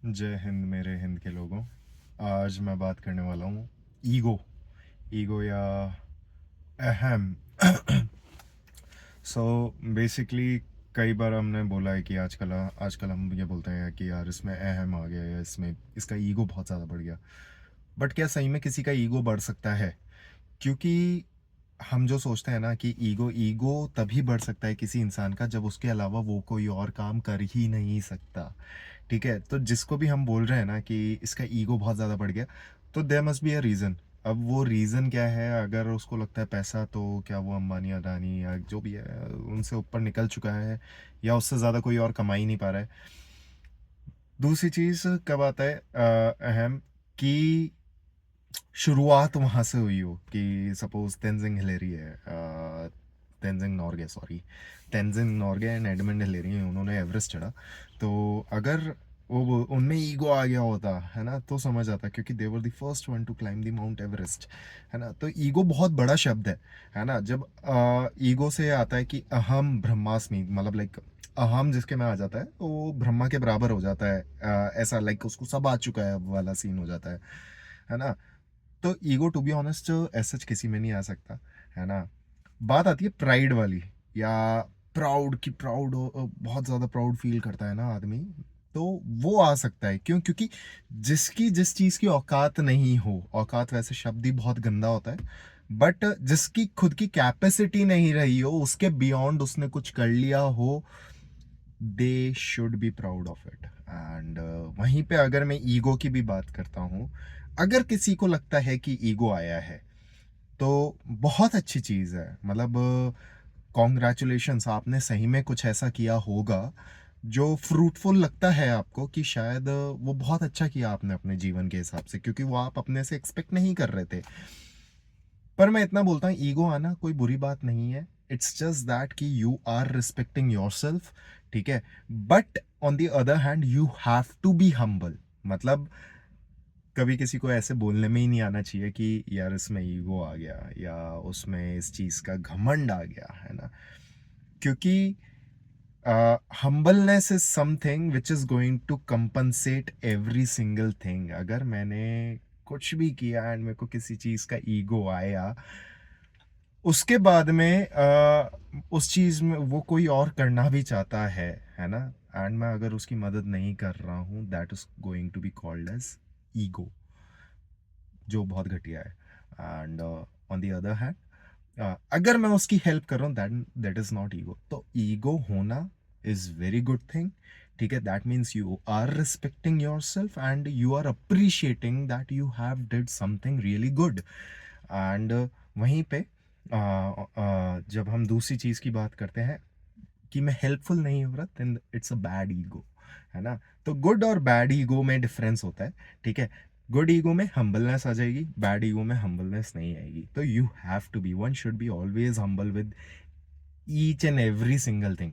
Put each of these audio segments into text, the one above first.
जय हिंद मेरे हिंद के लोगों। आज मैं बात करने वाला हूँ ईगो। ईगो या अहम। सो बेसिकली कई बार हमने बोला है कि आजकल हम ये बोलते हैं कि यार इसमें अहम आ गया या इसमें इसका ईगो बहुत ज़्यादा बढ़ गया। बट क्या सही में किसी का ईगो बढ़ सकता है? क्योंकि हम जो सोचते हैं ना कि ईगो ईगो तभी बढ़ सकता है किसी इंसान का जब उसके अलावा वो कोई और काम कर ही नहीं सकता। ठीक है, तो जिसको भी हम बोल रहे हैं ना कि इसका ईगो बहुत ज़्यादा बढ़ गया, तो there must be a reason. अब वो रीज़न क्या है? अगर उसको लगता है पैसा, तो क्या वो अंबानी अडानी या जो भी है उनसे ऊपर निकल चुका है या उससे ज़्यादा कोई और कमा ही नहीं पा रहा है? दूसरी चीज़ कब आता है अहम, कि शुरुआत वहाँ से हुई हो कि सपोज तेंजिंग हिलेरी है, Tenzing Norgay and Edmund Hillary, उन्होंने एवरेस्ट चढ़ा। तो अगर वो उनमें ईगो आ गया होता है ना, तो समझ आता, क्योंकि they were the first one to climb the Mount Everest. है ना, तो ईगो बहुत बड़ा शब्द है ना। जब ईगो से आता है कि अहम ब्रह्मास्मि, मतलब लाइक अहम जिसके में आ जाता है तो वो ब्रह्मा के बराबर हो जाता है। ऐसा लाइक उसको सब आ चुका है वाला सीन हो जाता है ना। तो ईगो टू बी ऑनेस्ट ऐसा किसी में नहीं आ सकता, है ना। बात आती है प्राइड वाली, या प्राउड की, बहुत ज़्यादा प्राउड फील करता है ना आदमी, तो वो आ सकता है। क्यों? क्योंकि जिसकी जिस चीज़ की औकात नहीं हो, औकात वैसे शब्द ही बहुत गंदा होता है, बट जिसकी खुद की कैपेसिटी नहीं रही हो, उसके बियॉन्ड उसने कुछ कर लिया हो, they should be proud of it. And वहीं पे अगर मैं ईगो की भी बात करता हूँ, अगर किसी को लगता है कि ईगो आया है, तो बहुत अच्छी चीज़ है। मतलब कॉन्ग्रेचुलेशंस, आपने सही में कुछ ऐसा किया होगा जो फ्रूटफुल लगता है आपको, कि शायद वो बहुत अच्छा किया आपने अपने जीवन के हिसाब से, क्योंकि वो आप अपने से एक्सपेक्ट नहीं कर रहे थे। पर मैं इतना बोलता हूँ, ईगो आना कोई बुरी बात नहीं है। इट्स जस्ट दैट कि you are respecting yourself. ठीक है, but on the other hand you have to be humble. मतलब कभी किसी को ऐसे बोलने में ही नहीं आना चाहिए कि यार इसमें ईगो आ गया या उसमें इस चीज़ का घमंड आ गया, है ना। क्योंकि humbleness is something which is going to compensate every single thing. अगर मैंने कुछ भी किया एंड मेरे को किसी चीज़ का ईगो आया, उसके बाद में उस चीज़ में वो कोई और करना भी चाहता है ना, एंड मैं अगर उसकी मदद नहीं कर रहा हूँ, that is going to be called as ego, जो बहुत घटिया है। And on the other hand, अगर मैं उसकी हेल्प कर रहा हूँ, that that is not ego. तो ईगो होना इज वेरी गुड थिंग। ठीक है, that means you are respecting yourself and you are appreciating that you have did something really good. And वहीं पे जब हम दूसरी चीज़ की बात करते हैं कि मैं हेल्पफुल नहीं हो रहा, then it's a bad ego, है ना। तो गुड और बैड ईगो में डिफरेंस होता है। ठीक है, गुड ईगो में हम्बलनेस आ जाएगी, बैड ईगो में हम्बलनेस नहीं आएगी। तो you have to be, one should be always humble with each and every single thing.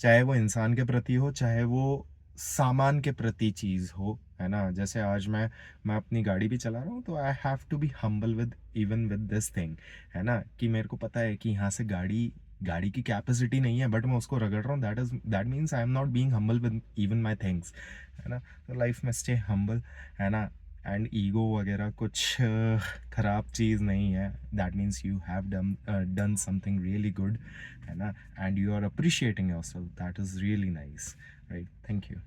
चाहे वो इंसान के प्रति हो, चाहे वो सामान के प्रति चीज हो, है ना। जैसे आज मैं अपनी गाड़ी भी चला रहा हूँ, तो I have to be humble with even with this thing, है ना। कि मेरे को पता है कि यहाँ से गाड़ी गाड़ी की कैपेसिटी नहीं है, बट मैं उसको रगड़ रहा हूँ, that means I am not being humble with even my things, है ना। तो लाइफ में स्टे हम्बल, है ना। एंड ईगो वगैरह कुछ खराब चीज़ नहीं है। That means you have done something really good, है ना, and you are appreciating yourself, that is really nice, right? Thank you.